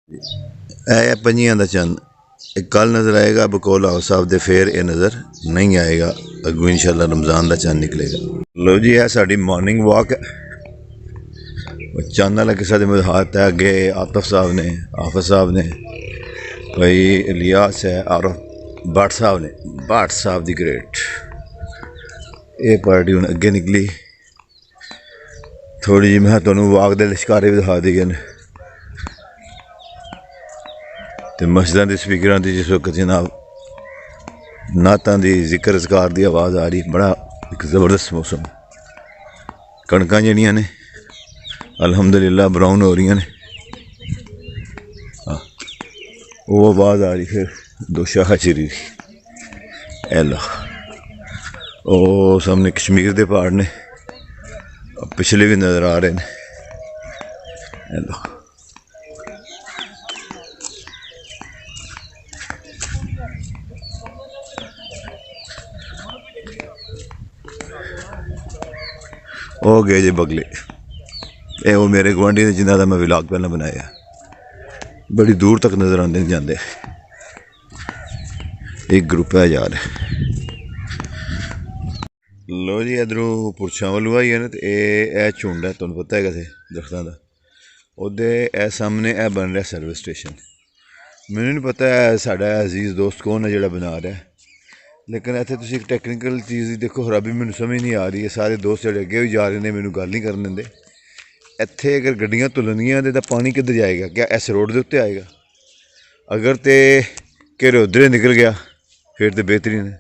है पंजियां दा चंद कल नज़र आएगा बकोल हाउस साहब दे, फिर ये नज़र नहीं आएगा। अगू इंशाल्लाह रमज़ान का चंद निकलेगा। लो जी, है साड़ी मॉर्निंग वॉक है। चंद वाला किसा दे हाथ है अगे आतफ साहब ने, आफत साहब ने, भाई इलियास है और भट्ट साहब ने, भट्ट साहब दी ग्रेट। ये पार्टी हूँ अगे निकली थोड़ी जी। मैं तुहानू वाक दे लिशकारे भी दिखा दिए ने ते मस्जिदां दे स्पीकरां दी जिस वक्त जनाब नातां दी जिक्र अज़कार दी आवाज़ आ रही। बड़ा एक ज़बरदस्त मौसम। कणकां जड़ियां ने अल्हम्दुलिल्लाह ब्राउन हो रही ने। वो आवाज़ आ रही फिर दो शाखा चिरी एला। ओ सामने कश्मीर के पहाड़ ने, पिछले भी नज़र आ रहे हैं। एलो हो गए जी बगले। ये वो मेरे गुआढ़ी ने जिन्हों का मैं विलाग पहले बनाया। बड़ी दूर तक नज़र आते नहीं जाते। एक ग्रुप है यार। लो जी, इधरों पुरछा वालू आई है ना, तो यह झुंड है, तुहानू पता है किसे दरख्तों का। उहदे ए सामने ए बन रहा सर्विस स्टेशन। मैनू नहीं पता है साडा अजीज़ दोस्त कौन है जिहड़ा बना रहा है, लेकिन इत्थे तुसीं एक टैक्नीकल चीज़ देखो, खराबी मैनू समझ नहीं आ रही है। सारे दोस्त जिहड़े अगे भी जा रहे हैं, मैनू गल नहीं करन देंदे। इत्थे अगर गड्डियां तुलनियां तो पानी किधर जाएगा? क्या इस रोड के उत्ते आएगा? अगर तो घेरे उधर निकल गया फिर तो बेहतरीन है,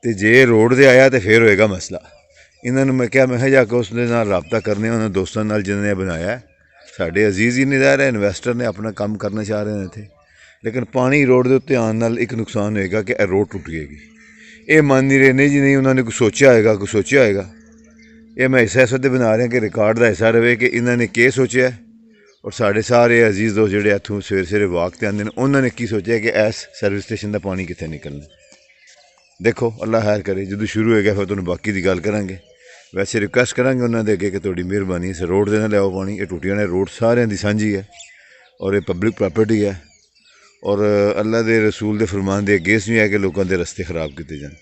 तो जे रोड से आया तो फिर होएगा मसला। इन्होंने मैं क्या, मैं जाके उस रबता करने उन्होंने दोस्तों नाल जिन्होंने बनाया है। साढ़े अजीज़ ही नहीं रह रहे, इन्वेस्टर ने अपना काम करना चाह रहे हैं इतने, लेकिन पानी रोड के उत्ते आने नाल एक नुकसान होएगा कि रोड टुट जाएगी। ये मान नहीं रहे, नहीं जी नहीं, उन्होंने कुछ सोचा होएगा, कुछ सोचा होएगा। ये मैं इस हिस्से बना रहा कि रिकॉर्ड का हिस्सा रहे कि इन्होंने क्या सोचा है, और साढ़े सारे अजीज़ दोस्त जोड़े इतों सवेरे सवेरे वाक ते आते हैं, उन्होंने की सोचा कि इस सर्विस स्टेशन का पानी कितने निकलना। देखो अल्लाह खैर करे, जो शुरू हो गया फिर तुहानू बाकी की गल करांगे। वैसे रिक्वेस्ट करांगे उन्होंने अगे कि तुहाडी मेहरबानी इस रोड से ना लियाओ पानी। ये टूटियां ने रोड सारिਆਂ दी सांझी है और ये पब्लिक प्रॉपर्टी है, और अल्लाह के रसूल के फरमान के अगेंस्ट भी है कि लोगों के रस्ते खराब किए जाए।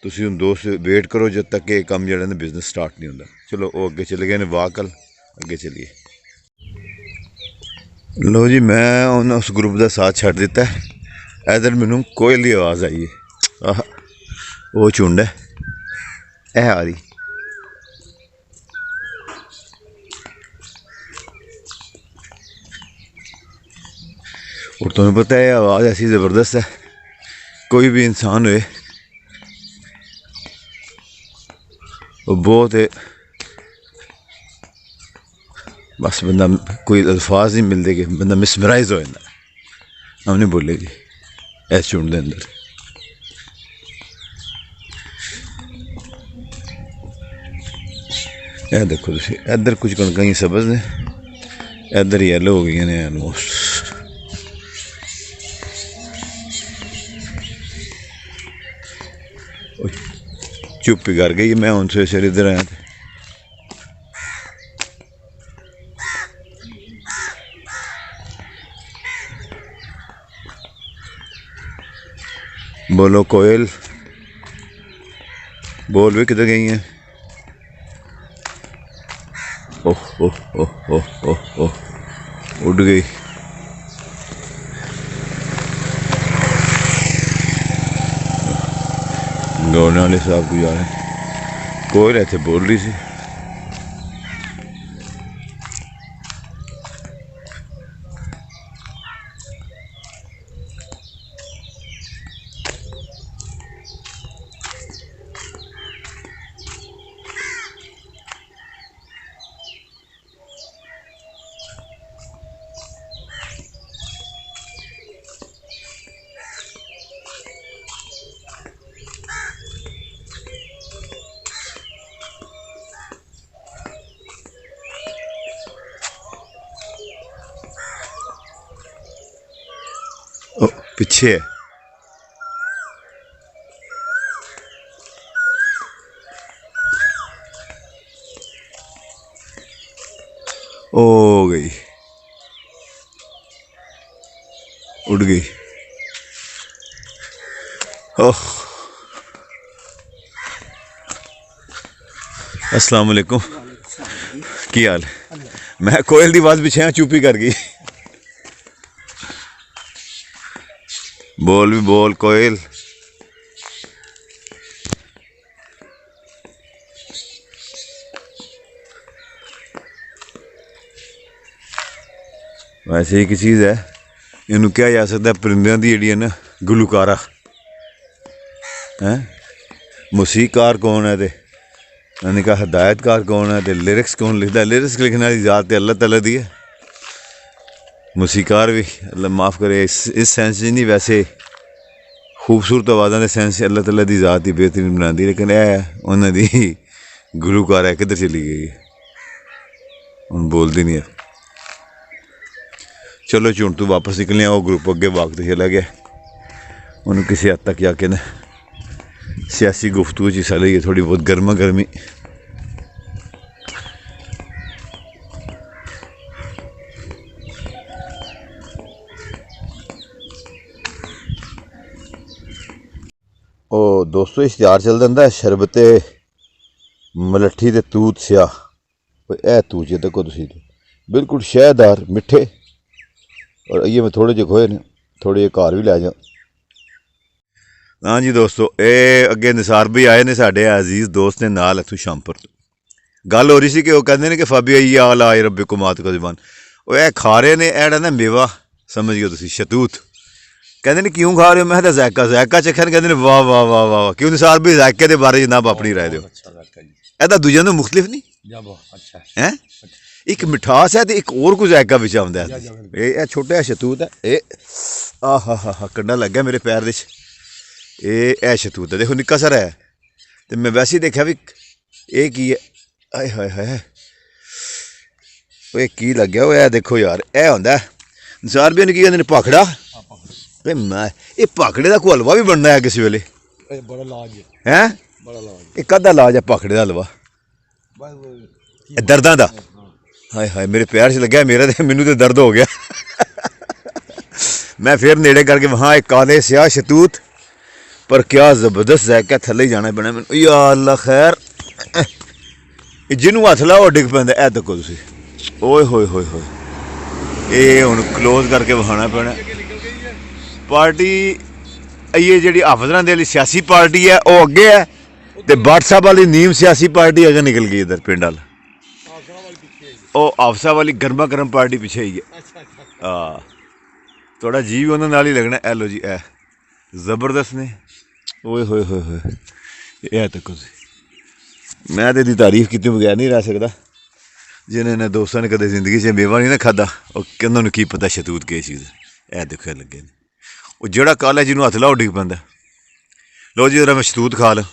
तुसीं हुण दोस्त वेट करो जब तक ये काम जिहड़ा ना बिजनेस स्टार्ट नहीं होंदा। चलो वो अगे चले गए ने वाक अल, अगे चलिए। लो जी, मैं उन्हें उस ग्रुप का साथ छड्ड दिता है। इधर मैनू कोयल की आवाज़ आई है। वो झुंड है, यह आ रही। और तुम्हें पता है आवाज़ ऐसी ज़बरदस्त है, कोई भी इंसान हो वो बहुत है, बस बंदा कोई अल्फाज नहीं मिलते कि बंदा मिसमराइज हो जाता। हम नहीं बोलेगी इस झुंड के अंदर। यह देखो तुम, इधर कुछ कणकां ही सब्ज़ ने, इधर येलो हो गई ने ऑलमोस्ट। चुप ही कर गई। मैं हूँ सवेरे सवेरे इधर आया, बोलो कोयल, बोल भी किधर गई हैं? ओह ओह ओह ओह ओह ओह, उड़ गई। दौड़ने वाले साहब को जा रहे हैं। कोयल इतने बोल रही थी। पीछे है। ओ गई। उड़ गई। ओह, अस्सलाम वालेकुम, की हाल? मैं कोयल दी आवाज़ पिछे चुप्पी कर गई। बोल भी बोल कोयल। वैसे एक चीज़ है, इनू क्या जा सकता है, परिंदियां दी जेहड़ी है ना गुलकारा है। मौसीकार कौन है, मैंने कहा हदायतकार कौन है, तो लिरिक्स कौन लिखता है। लिरिक्स लिखने वाली ज़ात तो अल्लाह ताला दी है। मौसीकार भी अल्लाह माफ़ करे इस सेंस नहीं, वैसे खूबसूरत आवाज़ों के सेंस अल्लाह ताला की ज़ात ही बेहतरीन बनाती, लेकिन उन्होंने गुलकार है किधर चली गई हूँ बोलती नहीं है। चलो झुंड तो वापस निकले, वो ग्रुप अगे भागते चला गया। उन्होंने किसी हद तक जाके ना सियासी गुफ्तगू च हिस्सा लेइए, थोड़ी बहुत गर्मा गर्मी। ओ दोस्तों, इश्तिहार चल रहा शरबते मलट्ठी ते तूत स्या। ए तूत जे देखो तुम, बिल्कुल शहदार मिठे, और ये मैं थोड़े जे खोए ने, थोड़े जे घर भी लै जा। हाँ जी दोस्तों, ये अगे निसार भी आए ने, साडे अजीज दोस्त ने नाल इत्थों शामपुर। गल हो रही सी कि वो कहते हैं कि फाबी आई आल आए रब्बे को मात को जुबान। वो ए खा रहे ने एड़ा ना मेवा, समझ गए तुम, शतूत। कहते ने क्यों खा रहे हो, मैं तो जायका जायका चखन। कहते ने वाह वाह वाह वाह, क्यों निसार भी जायके के बारे जनाब अपनी राय दो। ऐसा दूजा तो मुख्तलिफ नहीं है, एक मिठास है तो एक और कुछ जायका बिच आंदा है। ये छोटा शतूत है, ये आ हा कंडा लग गया मेरे पैर दे। ये शतूत है, देखो निक्का सारा है, तो मैं वैसे ही देखा भी ये की है। आए हाय हाय, वो की लग गया। वो देखो यार, यह होंगे निसार भी की कहते भाखड़ा। मैं ये भाखड़े का कोई हलवा भी बनना है किसी वेले है, एक अद्धा इलाज है भाखड़े का हलवा दर्दां दा। हाय हाय मेरे पैर च लग्या, मेरा तो मैनू तो दर्द हो गया। मैं फिर नेड़े करके वहाँ एक काले स्याह शतूत, पर क्या जबरदस्त जायका, थले ही जाना पैना मैनू। या अल्लाह खैर, जिन्हों हथ लाओ डिग पैंदा। ए देखो तुसी, ओए होए होए होए, ये हुण क्लोज करके विखाना पैना। पार्टी ये जी हाफजरां दे सियासी पार्टी है वो अगे है, तो व्हाट्सएप वाली नीम सियासी पार्टी अगर निकल गई इधर पिंड वाल। ओ हाफसा वाली गर्मा गर्म पार्टी पिछे ही है। हाँ, थोड़ा जी भी उन्होंने ही लगना। ए लो जी, ए जबरदस्त ने। ओए होए होए होए, यह तक मैं तो इसकी तारीफ किए बगैर नहीं रह सकता। जिन्हें दोस्तों ने कदे जिंदगी से मेवा नहीं ना खादा, उन्होंने की पता शतूत की चीज़ है। ए देखो लगे वो जोड़ा काला जिन्होंने हथ लाओ डिग पैंदा। लो जी जरा मैं शतूत खा ला।